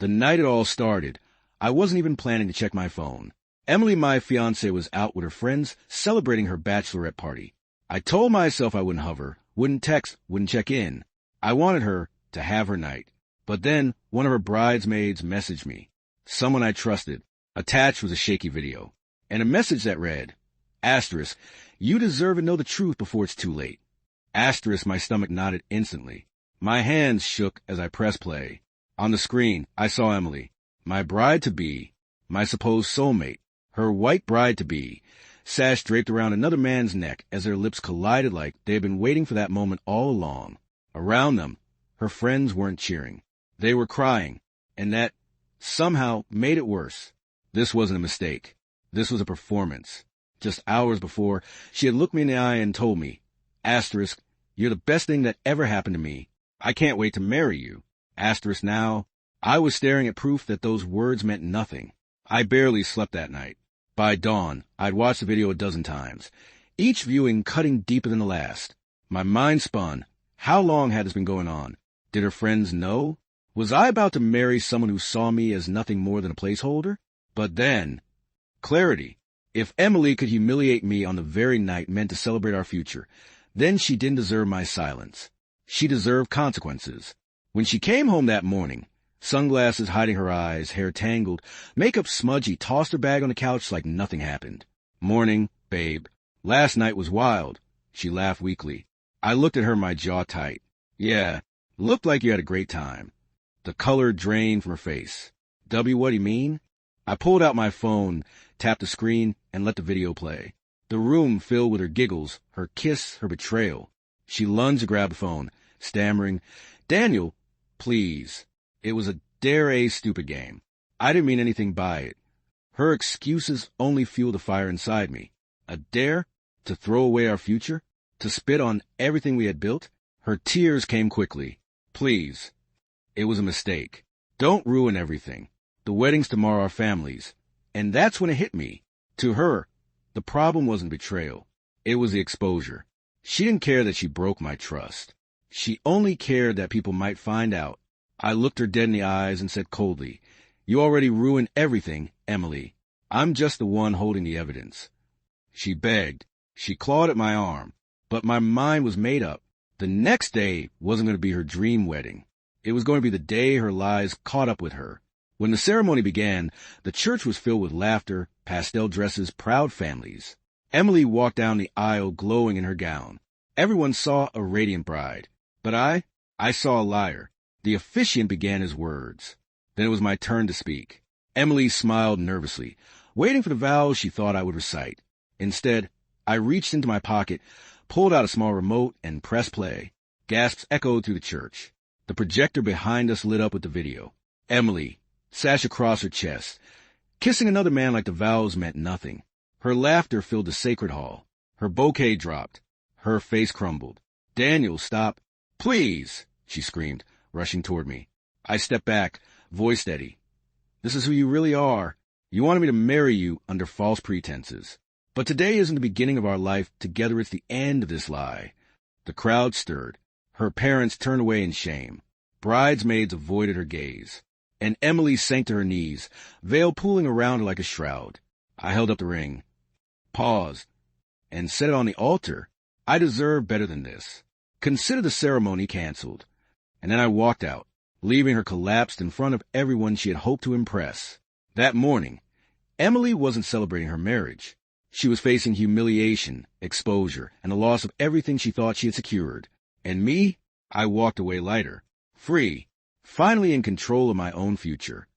The night it all started, I wasn't even planning to check my phone. Emily, my fiancée, was out with her friends celebrating her bachelorette party. I told myself I wouldn't hover, wouldn't text, wouldn't check in. I wanted her to have her night. But then one of her bridesmaids messaged me. Someone I trusted. Attached was a shaky video. And a message that read, asterisk, you deserve to know the truth before it's too late. Asterisk, my stomach knotted instantly. My hands shook as I pressed play. On the screen, I saw Emily, my bride-to-be, my supposed soulmate, her white bride-to-be, sash draped around another man's neck as their lips collided like they had been waiting for that moment all along. Around them, her friends weren't cheering. They were crying, and that somehow made it worse. This wasn't a mistake. This was a performance. Just hours before, she had looked me in the eye and told me, asterisk, you're the best thing that ever happened to me. I can't wait to marry you. Asterisk now, I was staring at proof that those words meant nothing. I barely slept that night. By dawn, I'd watched the video a dozen times, each viewing cutting deeper than the last. My mind spun. How long had this been going on? Did her friends know? Was I about to marry someone who saw me as nothing more than a placeholder? But then, clarity. If Emily could humiliate me on the very night meant to celebrate our future, then she didn't deserve my silence. She deserved consequences. When she came home that morning, sunglasses hiding her eyes, hair tangled, makeup smudgy, tossed her bag on the couch like nothing happened. Morning, babe. Last night was wild. She laughed weakly. I looked at her, my jaw tight. Yeah, looked like you had a great time. The color drained from her face. W, what do you mean? I pulled out my phone, tapped the screen, and let the video play. The room filled with her giggles, her kiss, her betrayal. She lunged to grab the phone, stammering, Daniel, please. It was a dare stupid game. I didn't mean anything by it. Her excuses only fueled the fire inside me. A dare? To throw away our future? To spit on everything we had built? Her tears came quickly. Please. It was a mistake. Don't ruin everything. The wedding's tomorrow, our families. And that's when it hit me. To her, the problem wasn't betrayal. It was the exposure. She didn't care that she broke my trust. She only cared that people might find out. I looked her dead in the eyes and said coldly, you already ruined everything, Emily. I'm just the one holding the evidence. She begged. She clawed at my arm. But my mind was made up. The next day wasn't going to be her dream wedding. It was going to be the day her lies caught up with her. When the ceremony began, the church was filled with laughter, pastel dresses, proud families. Emily walked down the aisle glowing in her gown. Everyone saw a radiant bride. But I saw a liar. The officiant began his words. Then it was my turn to speak. Emily smiled nervously, waiting for the vows she thought I would recite. Instead, I reached into my pocket, pulled out a small remote, and pressed play. Gasps echoed through the church. The projector behind us lit up with the video. Emily, sash across her chest, kissing another man like the vows meant nothing. Her laughter filled the sacred hall. Her bouquet dropped. Her face crumbled. Daniel, stop. Please, she screamed, rushing toward me. I stepped back, voice steady. This is who you really are. You wanted me to marry you under false pretenses. But today isn't the beginning of our life. Together it's the end of this lie. The crowd stirred. Her parents turned away in shame. Bridesmaids avoided her gaze. And Emily sank to her knees, veil pooling around her like a shroud. I held up the ring, paused, and set it on the altar. I deserve better than this. Consider the ceremony canceled. And then I walked out, leaving her collapsed in front of everyone she had hoped to impress. That morning, Emily wasn't celebrating her marriage. She was facing humiliation, exposure, and the loss of everything she thought she had secured. And me, I walked away lighter, free, finally in control of my own future.